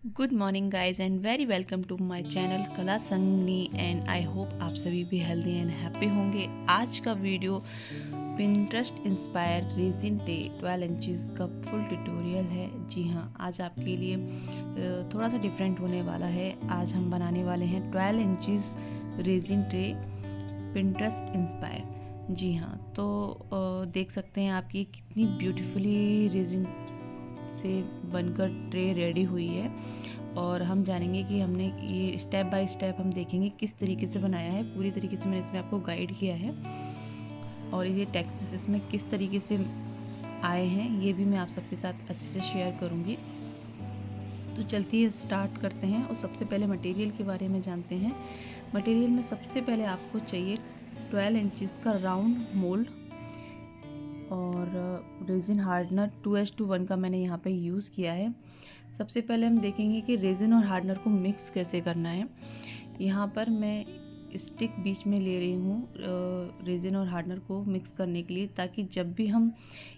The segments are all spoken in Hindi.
Good morning guys and very welcome to my channel Kala Sangini and I hope आप सभी भी हेल्दी एंड हैप्पी होंगे। आज का video Pinterest inspire resin tray 12 inches का फुल ट्यूटोरियल है। जी हाँ, आज आपके लिए थोड़ा सा डिफरेंट होने वाला है। आज हम बनाने वाले हैं 12 inches resin tray Pinterest inspire. जी हाँ, तो देख सकते हैं आपकी कितनी ब्यूटीफुली रेजिन से बनकर ट्रे रेडी हुई है। और हम जानेंगे कि हमने ये स्टेप बाय स्टेप हम देखेंगे किस तरीके से बनाया है। पूरी तरीके से मैंने इसमें आपको गाइड किया है और ये टेक्सचर्स इसमें किस तरीके से आए हैं ये भी मैं आप सबके साथ अच्छे से शेयर करूँगी। तो चलती है, स्टार्ट करते हैं। और सबसे पहले मटेरियल के बारे में जानते हैं। मटेरियल में सबसे पहले आपको चाहिए 12 इंचज़ का राउंड मोल्ड और रेजिन हार्डनर 2:1 का मैंने यहाँ पे यूज़ किया है। सबसे पहले हम देखेंगे कि रेजिन और हार्डनर को मिक्स कैसे करना है। यहाँ पर मैं स्टिक बीच में ले रही हूँ रेजिन और हार्डनर को मिक्स करने के लिए, ताकि जब भी हम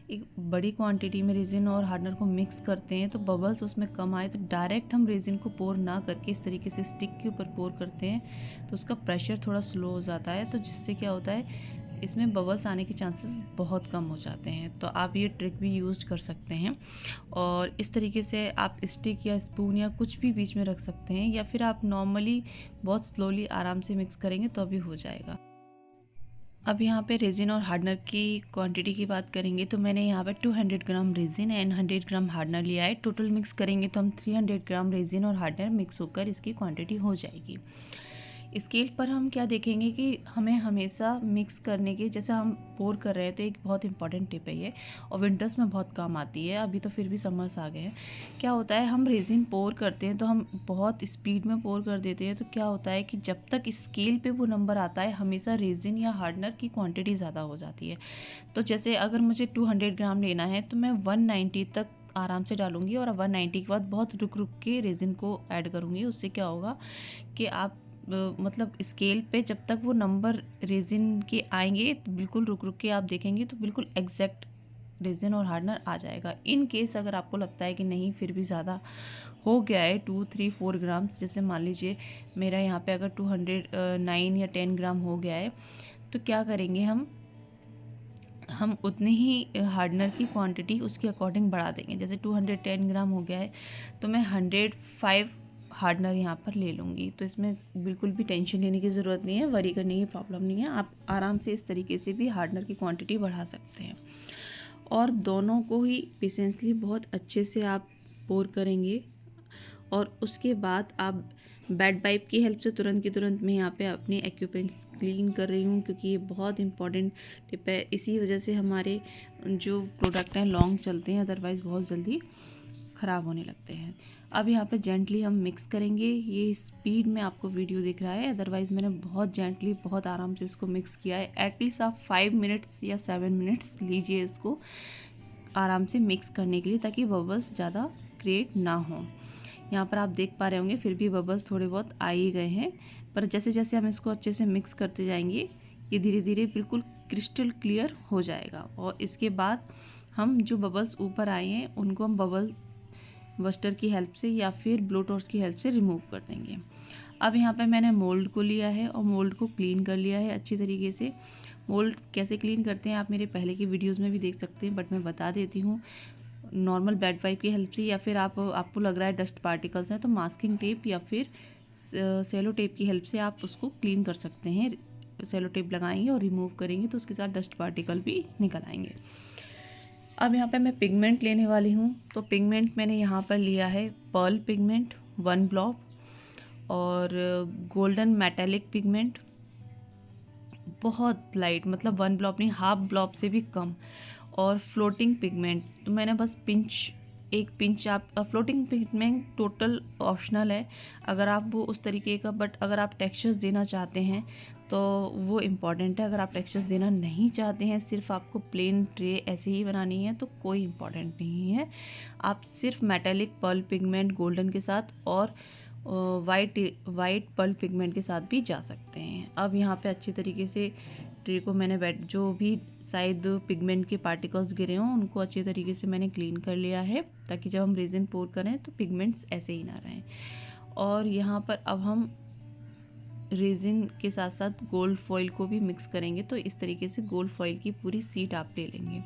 एक बड़ी क्वांटिटी में रेजिन और हार्डनर को मिक्स करते हैं तो बबल्स उसमें कम आए। तो डायरेक्ट हम रेजिन को पोर ना करके इस तरीके से स्टिक के ऊपर पोर करते हैं तो उसका प्रेशर थोड़ा स्लो हो जाता है, तो जिससे क्या होता है इसमें बबल्स आने के चांसेस बहुत कम हो जाते हैं। तो आप ये ट्रिक भी यूज़ कर सकते हैं और इस तरीके से आप स्टिक या स्पून या कुछ भी बीच में रख सकते हैं, या फिर आप नॉर्मली बहुत स्लोली आराम से मिक्स करेंगे तो भी हो जाएगा। अब यहाँ पे रेजिन और हार्डनर की क्वांटिटी की बात करेंगे तो मैंने यहाँ पे 200 ग्राम रेजिन एंड 100 ग्राम हार्डनर लिया है। टोटल मिक्स करेंगे तो हम 300 ग्राम रेजिन और हार्डनर मिक्स होकर इसकी क्वांटिटी हो जाएगी। स्केल पर हम क्या देखेंगे कि हमें हमेशा मिक्स करने के, जैसे हम पोर कर रहे हैं तो एक बहुत इंपॉर्टेंट टिप है ये, और विंटर्स में बहुत काम आती है। अभी तो फिर भी समर्स आ गए हैं। क्या होता है, हम रेजिन पोर करते हैं तो हम बहुत स्पीड में पोर कर देते हैं। तो क्या होता है कि जब तक स्केल पे वो नंबर आता है हमेशा रेजिन या हार्डनर की क्वांटिटी ज़्यादा हो जाती है। तो जैसे अगर मुझे 200 ग्राम लेना है तो मैं 190 तक आराम से डालूंगी और 190 के बाद बहुत रुक रुक के रेजिन को ऐड करूँगी। उससे क्या होगा कि आप मतलब स्केल पे जब तक वो नंबर रेजिन के आएंगे तो बिल्कुल रुक रुक के आप देखेंगे तो बिल्कुल एग्जैक्ट रेजिन और हार्डनर आ जाएगा। इन केस अगर आपको लगता है कि नहीं फिर भी ज़्यादा हो गया है 2, 3, 4 ग्राम्स, जैसे मान लीजिए मेरा यहाँ पे अगर 209 या 10 ग्राम हो गया है, तो क्या करेंगे हम उतनी ही हार्डनर की क्वांटिटी उसके अकॉर्डिंग बढ़ा देंगे। जैसे 210 ग्राम हो गया है तो मैं 105 हार्डनर यहाँ पर ले लूँगी। तो इसमें बिल्कुल भी टेंशन लेने की ज़रूरत नहीं है, वरी करने की प्रॉब्लम नहीं है। आप आराम से इस तरीके से भी हार्डनर की क्वांटिटी बढ़ा सकते हैं और दोनों को ही पेशेंसली बहुत अच्छे से आप पोर करेंगे। और उसके बाद आप बेड पाइप की हेल्प से तुरंत की तुरंत मैं यहाँ पे अपने एक्यूपमेंट्स क्लीन कर रही हूँ, क्योंकि ये बहुत इंपॉर्टेंट टिप है। इसी वजह से हमारे जो प्रोडक्ट हैं लॉन्ग चलते हैं, अदरवाइज़ बहुत जल्दी ख़राब होने लगते हैं। अब यहाँ पे जेंटली हम मिक्स करेंगे। ये स्पीड में आपको वीडियो दिख रहा है, अदरवाइज़ मैंने बहुत जेंटली बहुत आराम से इसको मिक्स किया है। एटलीस्ट आप 5 मिनट्स या 7 मिनट्स लीजिए इसको आराम से मिक्स करने के लिए, ताकि बबल्स ज़्यादा क्रिएट ना हो। यहाँ पर आप देख पा रहे होंगे फिर भी बबल्स थोड़े बहुत आ ही गए हैं, पर जैसे जैसे हम इसको अच्छे से मिक्स करते जाएंगे ये धीरे धीरे बिल्कुल क्रिस्टल क्लियर हो जाएगा। और इसके बाद हम जो बबल्स ऊपर आए हैं उनको हम बबल बस्टर की हेल्प से या फिर ब्लो टॉर्च की हेल्प से रिमूव कर देंगे। अब यहाँ पे मैंने मोल्ड को लिया है और मोल्ड को क्लीन कर लिया है अच्छी तरीके से। मोल्ड कैसे क्लीन करते हैं आप मेरे पहले की वीडियोस में भी देख सकते हैं, बट मैं बता देती हूँ। नॉर्मल बेड वाइप की हेल्प से, या फिर आपको लग रहा है डस्ट पार्टिकल्स हैं तो मास्किंग टेप या फिर सेलो टेप की हेल्प से आप उसको क्लीन कर सकते हैं। सेलो टेप लगाएंगे और रिमूव करेंगे तो उसके साथ डस्ट पार्टिकल भी निकल आएंगे। अब यहाँ पे मैं पिगमेंट लेने वाली हूँ। तो पिगमेंट मैंने यहाँ पर लिया है पर्ल पिगमेंट 1 ब्लॉब और गोल्डन मेटालिक पिगमेंट बहुत लाइट, मतलब 1 ब्लॉब नहीं, हाफ ब्लॉब से भी कम, और फ्लोटिंग पिगमेंट। तो मैंने बस एक पिंच आप फ्लोटिंग पिगमेंट टोटल ऑप्शनल है अगर आप वो उस तरीके का, बट अगर आप टेक्सचर्स देना चाहते हैं तो वो इम्पॉर्टेंट है। अगर आप टेक्सचर्स देना नहीं चाहते हैं, सिर्फ आपको प्लेन ट्रे ऐसे ही बनानी है, तो कोई इम्पॉर्टेंट नहीं है। आप सिर्फ मेटालिक पर्ल पिगमेंट गोल्डन के साथ और वाइट पर्ल पिगमेंट के साथ भी जा सकते हैं। अब यहाँ पे अच्छी तरीके से ट्रे को मैंने जो भी शायद पिगमेंट के पार्टिकल्स गिरे हों उनको अच्छे तरीके से मैंने क्लीन कर लिया है, ताकि जब हम रेजिन पोर करें तो पिगमेंट्स ऐसे ही ना रहें। और यहाँ पर अब हम रेजिन के साथ साथ गोल्ड फॉइल को भी मिक्स करेंगे। तो इस तरीके से गोल्ड फॉइल की पूरी शीट आप ले लेंगे।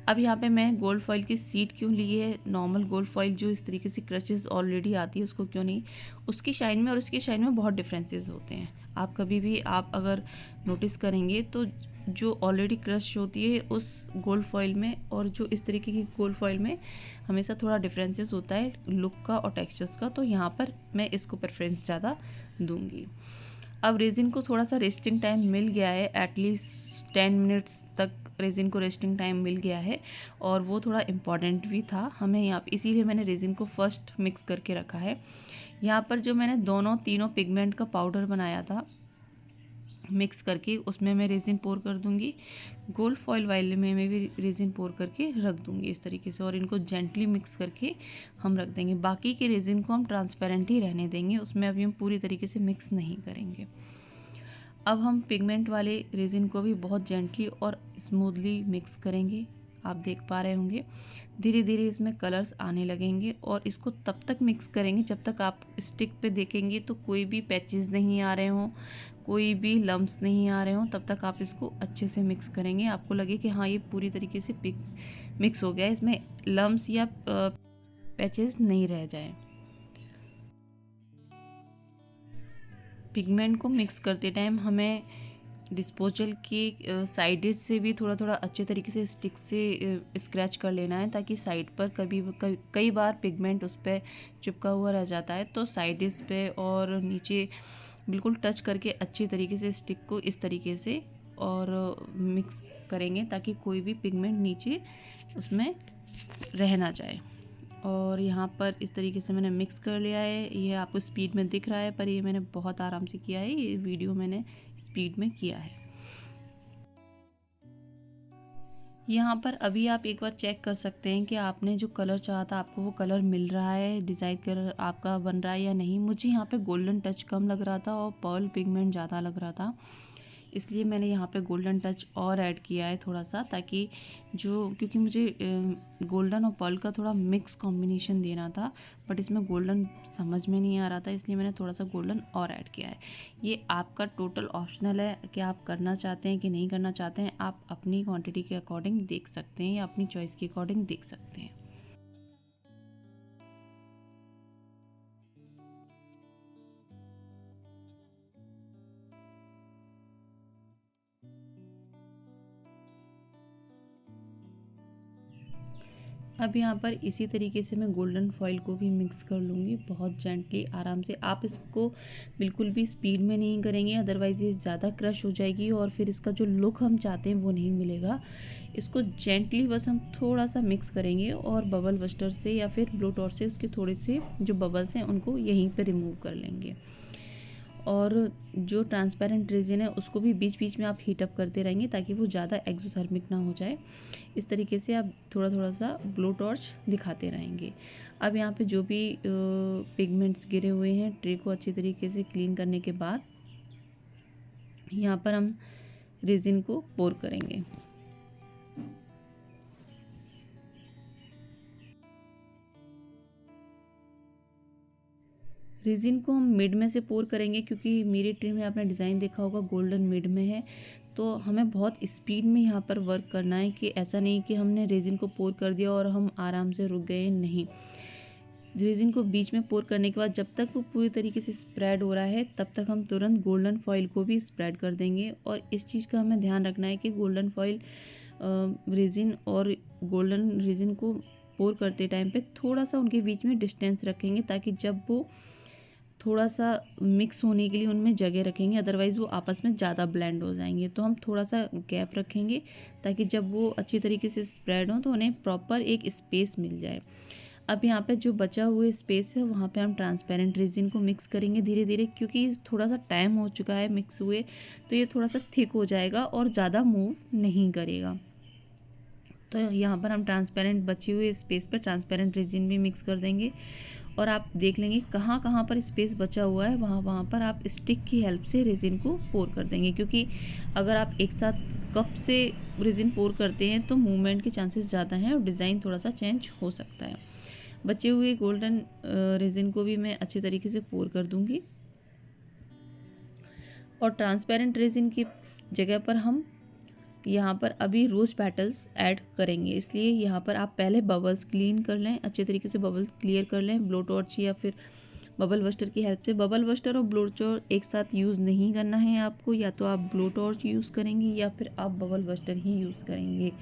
अब यहाँ पे मैं गोल्ड फॉइल की शीट क्यों ली है, नॉर्मल गोल्ड फॉइल जो इस तरीके से क्रचेस ऑलरेडी आती है उसको क्यों नहीं, उसकी शाइन में और इसकी शाइन में बहुत डिफरेंसेस होते हैं। आप कभी भी आप अगर नोटिस करेंगे तो जो ऑलरेडी क्रश होती है उस गोल्ड फॉइल में और जो इस तरीके की गोल्ड फॉइल में हमेशा थोड़ा डिफरेंसेस होता है लुक का और टेक्सचर्स का। तो यहाँ पर मैं इसको प्रेफरेंस ज़्यादा दूंगी। अब रेजिन को थोड़ा सा रेस्टिंग टाइम मिल गया है, एटलीस्ट 10 मिनट्स तक रेजिन को रेस्टिंग टाइम मिल गया है और वो थोड़ा इम्पॉर्टेंट भी था हमें यहाँ पे, इसीलिए मैंने रेजिन को फर्स्ट मिक्स करके रखा है। यहाँ पर जो मैंने तीनों पिगमेंट का पाउडर बनाया था मिक्स करके, उसमें मैं रेजिन पोर कर दूंगी। गोल्ड फॉइल वाले में मैं भी रेजिन पोर करके रख दूंगी इस तरीके से, और इनको जेंटली मिक्स करके हम रख देंगे। बाकी के रेजिन को हम ट्रांसपेरेंट ही रहने देंगे, उसमें अभी हम पूरी तरीके से मिक्स नहीं करेंगे। अब हम पिगमेंट वाले रेजिन को भी बहुत जेंटली और स्मूथली मिक्स करेंगे। आप देख पा रहे होंगे धीरे धीरे इसमें कलर्स आने लगेंगे, और इसको तब तक मिक्स करेंगे जब तक आप स्टिक पे देखेंगे तो कोई भी पैचेस नहीं आ रहे हों, कोई भी लम्ब्स नहीं आ रहे हों, तब तक आप इसको अच्छे से मिक्स करेंगे। आपको लगे कि हाँ ये पूरी तरीके से मिक्स हो गया है, इसमें लम्ब्स या पैचेस नहीं रह जाए। पिगमेंट को मिक्स करते टाइम हमें डिस्पोजल के साइड से भी थोड़ा थोड़ा अच्छे तरीके से स्टिक से स्क्रैच कर लेना है, ताकि साइड पर कई बार पिगमेंट उस पर चिपका हुआ रह जाता है। तो साइड्स पे और नीचे बिल्कुल टच करके अच्छे तरीके से स्टिक को इस तरीके से और मिक्स करेंगे, ताकि कोई भी पिगमेंट नीचे उसमें रह ना जाए। और यहाँ पर इस तरीके से मैंने मिक्स कर लिया है। ये आपको स्पीड में दिख रहा है, पर ये मैंने बहुत आराम से किया है, ये वीडियो मैंने स्पीड में किया है। यहाँ पर अभी आप एक बार चेक कर सकते हैं कि आपने जो कलर चाहा था आपको वो कलर मिल रहा है, डिज़ाइन कलर आपका बन रहा है या नहीं। मुझे यहाँ पे गोल्डन टच कम लग रहा था और पर्ल पिगमेंट ज़्यादा लग रहा था, इसलिए मैंने यहाँ पे गोल्डन टच और ऐड किया है थोड़ा सा, ताकि क्योंकि मुझे गोल्डन और पर्ल का थोड़ा मिक्स कॉम्बिनेशन देना था, बट इसमें गोल्डन समझ में नहीं आ रहा था, इसलिए मैंने थोड़ा सा गोल्डन और ऐड किया है। ये आपका टोटल ऑप्शनल है कि आप करना चाहते हैं कि नहीं करना चाहते हैं। आप अपनी क्वांटिटी के अकॉर्डिंग देख सकते हैं या अपनी चॉइस के अकॉर्डिंग देख सकते हैं। अब यहाँ पर इसी तरीके से मैं गोल्डन फॉइल को भी मिक्स कर लूँगी, बहुत जेंटली आराम से। आप इसको बिल्कुल भी स्पीड में नहीं करेंगे, अदरवाइज़ ये ज़्यादा क्रश हो जाएगी और फिर इसका जो लुक हम चाहते हैं वो नहीं मिलेगा। इसको जेंटली बस हम थोड़ा सा मिक्स करेंगे और बबल बस्टर से या फिर ब्लो टॉर्च से उसके थोड़े से जो बबल्स हैं उनको यहीं पर रिमूव कर लेंगे। और जो ट्रांसपेरेंट रेजिन है उसको भी बीच बीच में आप हीट अप करते रहेंगे, ताकि वो ज़्यादा एक्सोथर्मिक ना हो जाए। इस तरीके से आप थोड़ा थोड़ा सा ब्लो टॉर्च दिखाते रहेंगे। अब यहाँ पे जो भी पिगमेंट्स गिरे हुए हैं, ट्रे को अच्छी तरीके से क्लीन करने के बाद यहाँ पर हम रेजिन को पोर करेंगे। रेजिन को हम मिड में से पोर करेंगे, क्योंकि मेरे ट्रे में आपने डिज़ाइन देखा होगा गोल्डन मिड में है, तो हमें बहुत स्पीड में यहाँ पर वर्क करना है। कि ऐसा नहीं कि हमने रेजिन को पोर कर दिया और हम आराम से रुक गए, नहीं। रेजिन को बीच में पोर करने के बाद जब तक वो पूरी तरीके से स्प्रेड हो रहा है तब तक हम तुरंत गोल्डन फॉइल को भी स्प्रेड कर देंगे। और इस चीज़ का हमें ध्यान रखना है कि गोल्डन फॉइल रेजिन और गोल्डन रेजिन को पोर करते टाइम पे थोड़ा सा उनके बीच में डिस्टेंस रखेंगे, ताकि जब वो थोड़ा सा मिक्स होने के लिए उनमें जगह रखेंगे, अदरवाइज़ वो आपस में ज़्यादा ब्लेंड हो जाएंगे। तो हम थोड़ा सा गैप रखेंगे, ताकि जब वो अच्छी तरीके से स्प्रेड हो तो उन्हें प्रॉपर एक स्पेस मिल जाए। अब यहाँ पे जो बचा हुआ स्पेस है वहाँ पे हम ट्रांसपेरेंट रेजिन को मिक्स करेंगे धीरे धीरे, क्योंकि थोड़ा सा टाइम हो चुका है मिक्स हुए, तो ये थोड़ा सा थिक हो जाएगा और ज़्यादा मूव नहीं करेगा। तो यहाँ पर हम ट्रांसपेरेंट बचे हुए स्पेस पर ट्रांसपेरेंट रेजिन भी मिक्स कर देंगे। और आप देख लेंगे कहाँ कहाँ पर स्पेस बचा हुआ है, वहाँ वहाँ पर आप स्टिक की हेल्प से रेजिन को पोर कर देंगे, क्योंकि अगर आप एक साथ कप से रेजिन पोर करते हैं तो मूवमेंट के चांसेस ज़्यादा हैं और डिज़ाइन थोड़ा सा चेंज हो सकता है। बचे हुए गोल्डन रेजिन को भी मैं अच्छे तरीके से पोर कर दूंगी। और ट्रांसपेरेंट रेजिन की जगह पर हम यहाँ पर अभी रोज़ पेटल्स ऐड करेंगे, इसलिए यहाँ पर आप पहले बबल्स क्लीन कर लें, अच्छे तरीके से बबल्स क्लियर कर लें ब्लो टॉर्च या फिर बबल बस्टर की हेल्प से। बबल बस्टर और ब्लो टॉर्च एक साथ यूज़ नहीं करना है आपको, या तो आप ब्लो टॉर्च यूज़ करेंगे या फिर आप बबल बस्टर ही यूज़ करेंगे।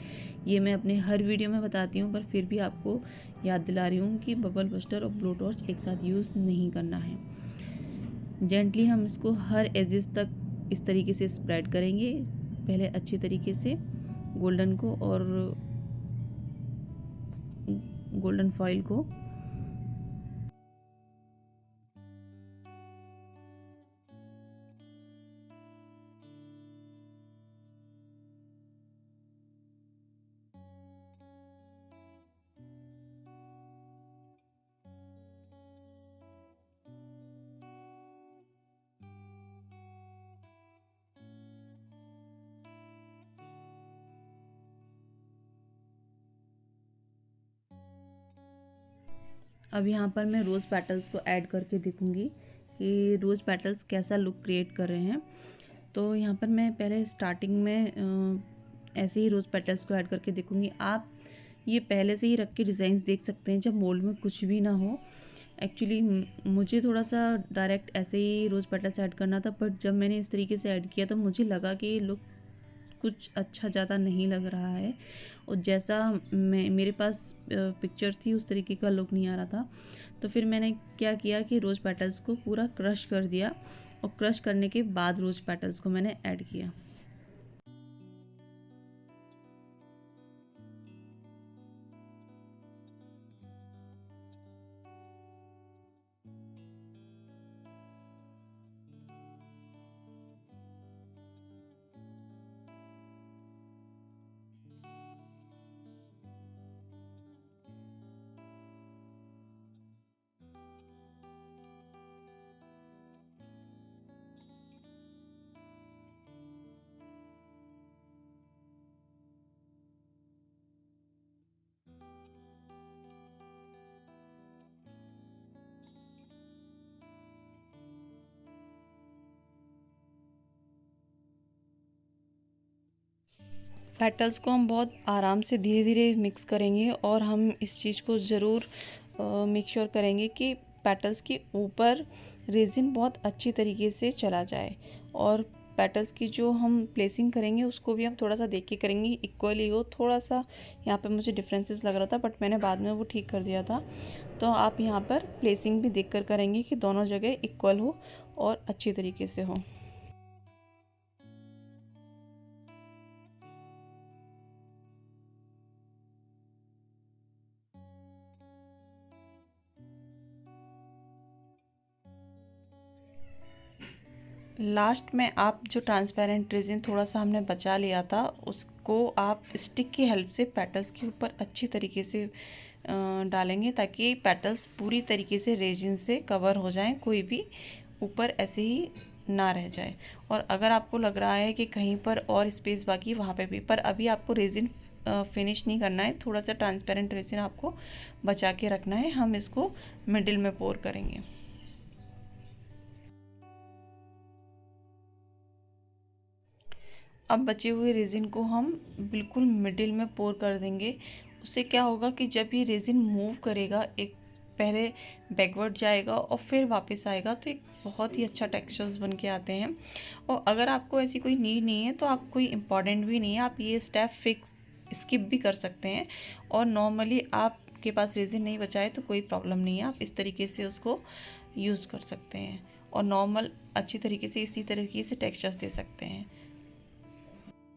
ये मैं अपने हर वीडियो में बताती हूँ, पर फिर भी आपको याद दिला रही हूँ कि बबल बस्टर और ब्लो टॉर्च एक साथ यूज़ नहीं करना है। जेंटली हम इसको हर एजेस तक इस तरीके से स्प्रेड करेंगे, पहले अच्छी तरीके से गोल्डन को और गोल्डन फॉइल को। अब यहाँ पर मैं रोज़ पेटल्स को ऐड करके देखूँगी कि रोज़ पेटल्स कैसा लुक क्रिएट कर रहे हैं। तो यहाँ पर मैं पहले स्टार्टिंग में ऐसे ही रोज़ पेटल्स को ऐड करके देखूँगी। आप ये पहले से ही रख के डिज़ाइंस देख सकते हैं जब मोल्ड में कुछ भी ना हो। एक्चुअली मुझे थोड़ा सा डायरेक्ट ऐसे ही रोज़ पेटल्स ऐड करना था, बट जब मैंने इस तरीके से ऐड किया तो मुझे लगा कि ये लुक कुछ अच्छा ज़्यादा नहीं लग रहा है, और जैसा मेरे पास पिक्चर थी उस तरीके का लुक नहीं आ रहा था। तो फिर मैंने क्या किया कि रोज़ पेटल्स को पूरा क्रश कर दिया, और क्रश करने के बाद रोज़ पेटल्स को मैंने ऐड किया। पेटल्स को हम बहुत आराम से धीरे धीरे मिक्स करेंगे, और हम इस चीज़ को ज़रूर मेक श्योर करेंगे कि पेटल्स के ऊपर रेजिन बहुत अच्छी तरीके से चला जाए, और पेटल्स की जो हम प्लेसिंग करेंगे उसको भी हम थोड़ा सा देख के करेंगे, इक्वली हो। थोड़ा सा यहाँ पे मुझे डिफरेंसेस लग रहा था, बट मैंने बाद में वो ठीक कर दिया था। तो आप यहाँ पर प्लेसिंग भी देख कर करेंगे कि दोनों जगह इक्वल हो और अच्छी तरीके से हो। लास्ट में आप जो ट्रांसपेरेंट रेजिन थोड़ा सा हमने बचा लिया था, उसको आप स्टिक की हेल्प से पेटल्स के ऊपर अच्छी तरीके से डालेंगे, ताकि पेटल्स पूरी तरीके से रेजिन से कवर हो जाएं, कोई भी ऊपर ऐसे ही ना रह जाए। और अगर आपको लग रहा है कि कहीं पर और स्पेस बाकी, वहाँ पे भी, पर अभी आपको रेजिन फिनिश नहीं करना है, थोड़ा सा ट्रांसपेरेंट रेजिन आपको बचा के रखना है। हम इसको मिडिल में पोर करेंगे। अब बचे हुए रेजिन को हम बिल्कुल मिडिल में पोर कर देंगे। उससे क्या होगा कि जब ये रेजिन मूव करेगा, एक पहले बैकवर्ड जाएगा और फिर वापस आएगा, तो एक बहुत ही अच्छा टेक्सचर्स बन के आते हैं। और अगर आपको ऐसी कोई नीड नहीं है तो आप कोई इम्पॉर्टेंट भी नहीं है, आप ये स्टेप फिक्स स्किप भी कर सकते हैं। और नॉर्मली आपके पास रेजिन नहीं बचा है तो कोई प्रॉब्लम नहीं है, आप इस तरीके से उसको यूज़ कर सकते हैं और नॉर्मल अच्छी तरीके से इसी तरीके से टेक्सचर्स दे सकते हैं।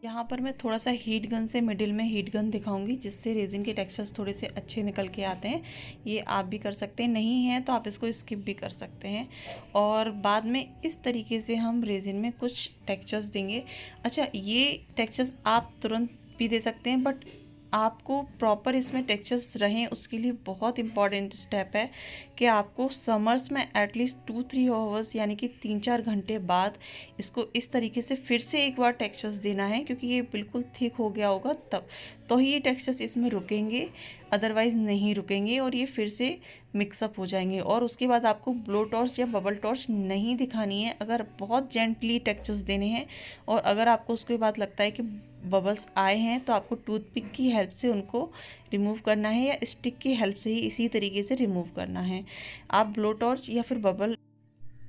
यहाँ पर मैं थोड़ा सा हीट गन से मिडिल में हीट गन दिखाऊंगी, जिससे रेजिन के टेक्सचर्स थोड़े से अच्छे निकल के आते हैं। ये आप भी कर सकते हैं, नहीं है तो आप इसको स्किप भी कर सकते हैं। और बाद में इस तरीके से हम रेजिन में कुछ टेक्सचर्स देंगे। अच्छा, ये टेक्सचर्स आप तुरंत भी दे सकते हैं, बट आपको प्रॉपर इसमें टेक्सचर्स रहें उसके लिए बहुत इंपॉर्टेंट स्टेप है कि आपको समर्स में एटलीस्ट 2-3 आवर्स यानी कि 3-4 घंटे बाद इसको इस तरीके से फिर से एक बार टेक्सचर्स देना है, क्योंकि ये बिल्कुल थिक हो गया होगा तब तो ही ये टेक्सचर्स इसमें रुकेंगे, अदरवाइज़ नहीं रुकेंगे और ये फिर से मिक्सअप हो जाएंगे। और उसके बाद आपको ब्लो टॉर्च या बबल टॉर्च नहीं दिखानी है, अगर बहुत जेंटली टेक्सचर्स देने हैं। और अगर आपको उसके बाद लगता है कि बबल्स आए हैं तो आपको टूथपिक की हेल्प से उनको रिमूव करना है या स्टिक की हेल्प से ही इसी तरीके से रिमूव करना है। आप ब्लो टॉर्च या फिर बबल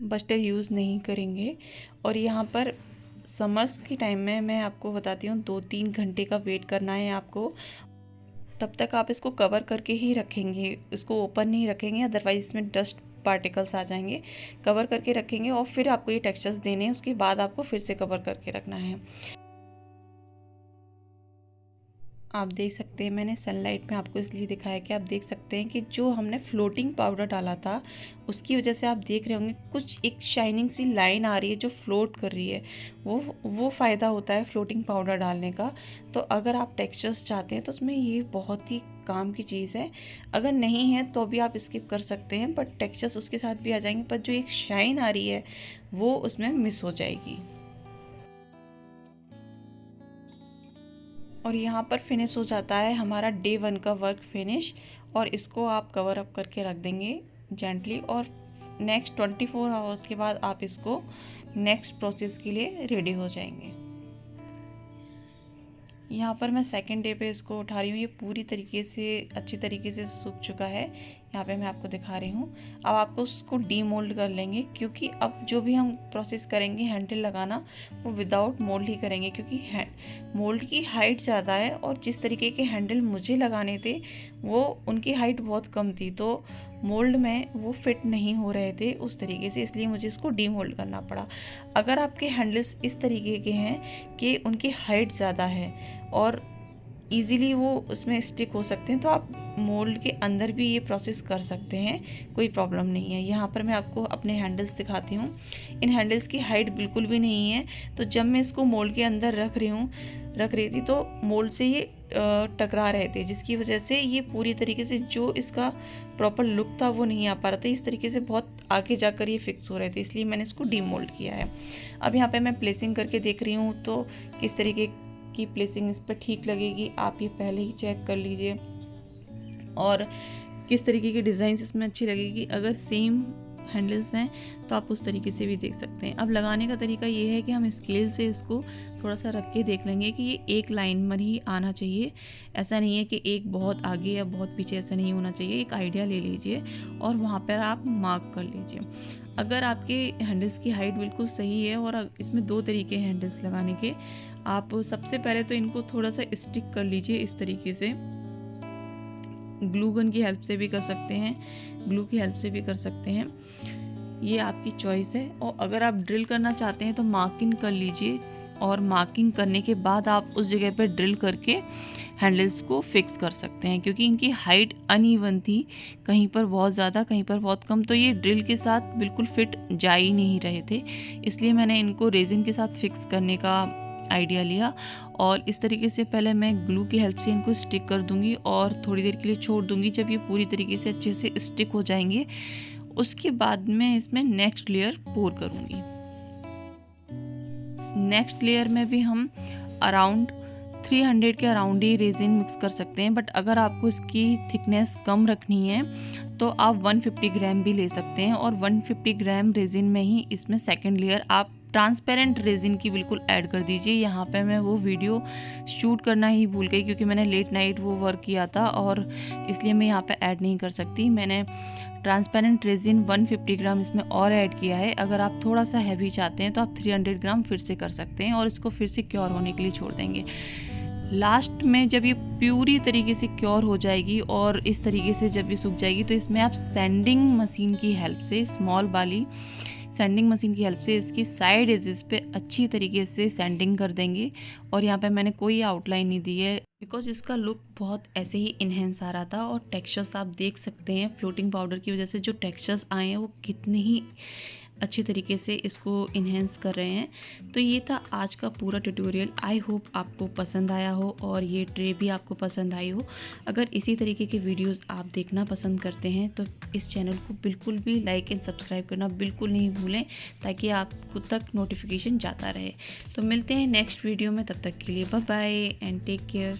बस्टर यूज़ नहीं करेंगे। और यहाँ पर समर्स के टाइम में मैं आपको बताती हूँ 2-3 घंटे का वेट करना है आपको। तब तक आप इसको कवर करके ही रखेंगे, इसको ओपन नहीं रखेंगे, अदरवाइज इसमें डस्ट पार्टिकल्स आ जाएंगे। कवर करके रखेंगे और फिर आपको ये टेक्सचर्स देने हैं, उसके बाद आपको फिर से कवर करके रखना है। आप देख सकते हैं मैंने सनलाइट में आपको इसलिए दिखाया कि आप देख सकते हैं कि जो हमने फ्लोटिंग पाउडर डाला था उसकी वजह से आप देख रहे होंगे कुछ एक शाइनिंग सी लाइन आ रही है जो फ्लोट कर रही है। वो फ़ायदा होता है फ्लोटिंग पाउडर डालने का। तो अगर आप टेक्सचर्स चाहते हैं तो उसमें ये बहुत ही काम की चीज़ है। अगर नहीं है तो भी आप स्किप कर सकते हैं, बट टेक्सचर्स उसके साथ भी आ जाएंगे, पर जो एक शाइन आ रही है वो उसमें मिस हो जाएगी। और यहाँ पर फिनिश हो जाता है हमारा डे 1 का वर्क फिनिश। और इसको आप कवर अप करके रख देंगे जेंटली, और नेक्स्ट 24 आवर्स के बाद आप इसको नेक्स्ट प्रोसेस के लिए रेडी हो जाएंगे। यहाँ पर मैं सेकंड डे पे इसको उठा रही हूँ, ये पूरी तरीके से अच्छी तरीके से सूख चुका है। यहाँ पे मैं आपको दिखा रही हूँ। अब आपको उसको डीमोल्ड कर लेंगे, क्योंकि अब जो भी हम प्रोसेस करेंगे हैंडल लगाना वो विदाउट मोल्ड ही करेंगे, क्योंकि मोल्ड की हाइट ज़्यादा है और जिस तरीके के हैंडल मुझे लगाने थे वो उनकी हाइट बहुत कम थी, तो मोल्ड में वो फिट नहीं हो रहे थे उस तरीके से, इसलिए मुझे इसको डीमोल्ड करना पड़ा। अगर आपके हैंडल्स इस तरीके के हैं कि उनकी हाइट ज़्यादा है और इजीली वो उसमें स्टिक हो सकते हैं तो आप मोल्ड के अंदर भी ये प्रोसेस कर सकते हैं, कोई प्रॉब्लम नहीं है। यहाँ पर मैं आपको अपने हैंडल्स दिखाती हूँ। इन हैंडल्स की हाइट बिल्कुल भी नहीं है, तो जब मैं इसको मोल्ड के अंदर रख रही थी तो मोल्ड से ये टकरा रहे थे, जिसकी वजह से ये पूरी तरीके से जो इसका प्रॉपर लुक था वो नहीं आ पा रहा था। इस तरीके से बहुत आगे जाकर ये फिक्स हो रहे थे, इसलिए मैंने इसको डीमोल्ड किया है। अब यहाँ पे मैं प्लेसिंग करके देख रही हूँ तो किस तरीके की प्लेसिंग इस पर ठीक लगेगी आप ये पहले ही चेक कर लीजिए, और किस तरीके की डिज़ाइन इसमें अच्छी लगेगी। अगर सेम हैंडल्स हैं तो आप उस तरीके से भी देख सकते हैं। अब लगाने का तरीका ये है कि हम स्केल से इसको थोड़ा सा रख के देख लेंगे कि ये एक लाइन में ही आना चाहिए। ऐसा नहीं है कि एक बहुत आगे या बहुत पीछे, ऐसा नहीं होना चाहिए। एक आइडिया ले लीजिए और वहाँ पर आप मार्क कर लीजिए। अगर आपके हैंडल्स की हाइट बिल्कुल सही है, और इसमें 2 तरीके हैं हैंडल्स लगाने के, आप सबसे पहले तो इनको थोड़ा सा स्टिक कर लीजिए इस तरीके से। ग्लू गन की हेल्प से भी कर सकते हैं, ग्लू की हेल्प से भी कर सकते हैं, ये आपकी चॉइस है। और अगर आप ड्रिल करना चाहते हैं तो मार्किंग कर लीजिए, और मार्किंग करने के बाद आप उस जगह पर ड्रिल करके हैंडल्स को फिक्स कर सकते हैं, क्योंकि इनकी हाइट अनइवन थी, कहीं पर बहुत ज़्यादा कहीं पर बहुत कम, तो ये ड्रिल के साथ बिल्कुल फिट जा ही नहीं रहे थे। इसलिए मैंने इनको रेजिन के साथ फिक्स करने का आइडिया लिया, और इस तरीके से पहले मैं ग्लू की हेल्प से इनको स्टिक कर दूंगी और थोड़ी देर के लिए छोड़ दूंगी। जब ये पूरी तरीके से अच्छे से स्टिक हो जाएंगे उसके बाद मैं इसमें नेक्स्ट लेयर पोर करूंगी। नेक्स्ट लेयर में भी हम अराउंड 300 के अराउंड ही रेजिन मिक्स कर सकते हैं, बट अगर आपको इसकी थिकनेस कम रखनी है तो आप 150 ग्राम भी ले सकते हैं, और 150 ग्राम रेजिन में ही इसमें सेकेंड लेयर आप ट्रांसपेरेंट रेजिन की बिल्कुल ऐड कर दीजिए। यहाँ पे मैं वो वीडियो शूट करना ही भूल गई, क्योंकि मैंने लेट नाइट वो वर्क किया था और इसलिए मैं यहाँ पे ऐड नहीं कर सकती। मैंने ट्रांसपेरेंट रेजिन 150 ग्राम इसमें और ऐड किया है। अगर आप थोड़ा सा हैवी चाहते हैं तो आप 300 ग्राम फिर से कर सकते हैं, और इसको फिर से क्योर होने के लिए छोड़ देंगे। लास्ट में जब ये पूरी तरीके से क्योर हो जाएगी और इस तरीके से जब ये सूख जाएगी तो इसमें आप सैंडिंग मशीन की हेल्प से, स्मॉल वाली सैंडिंग मशीन की हेल्प से इसकी साइड एजेस पे अच्छी तरीके से सैंडिंग कर देंगे। और यहाँ पे मैंने कोई आउटलाइन नहीं दी है, बिकॉज इसका लुक बहुत ऐसे ही इन्हेंस आ रहा था। और टेक्सचर्स आप देख सकते हैं फ्लोटिंग पाउडर की वजह से जो टेक्सचर्स आए हैं वो कितने ही अच्छे तरीके से इसको इन्हेंस कर रहे हैं। तो ये था आज का पूरा ट्यूटोरियल। आई होप आपको पसंद आया हो और ये ट्रे भी आपको पसंद आई हो। अगर इसी तरीके के वीडियोस आप देखना पसंद करते हैं तो इस चैनल को बिल्कुल भी लाइक एंड सब्सक्राइब करना बिल्कुल नहीं भूलें, ताकि आपको तक नोटिफिकेशन जाता रहे। तो मिलते हैं नेक्स्ट वीडियो में, तब तक के लिए bye bye and take care.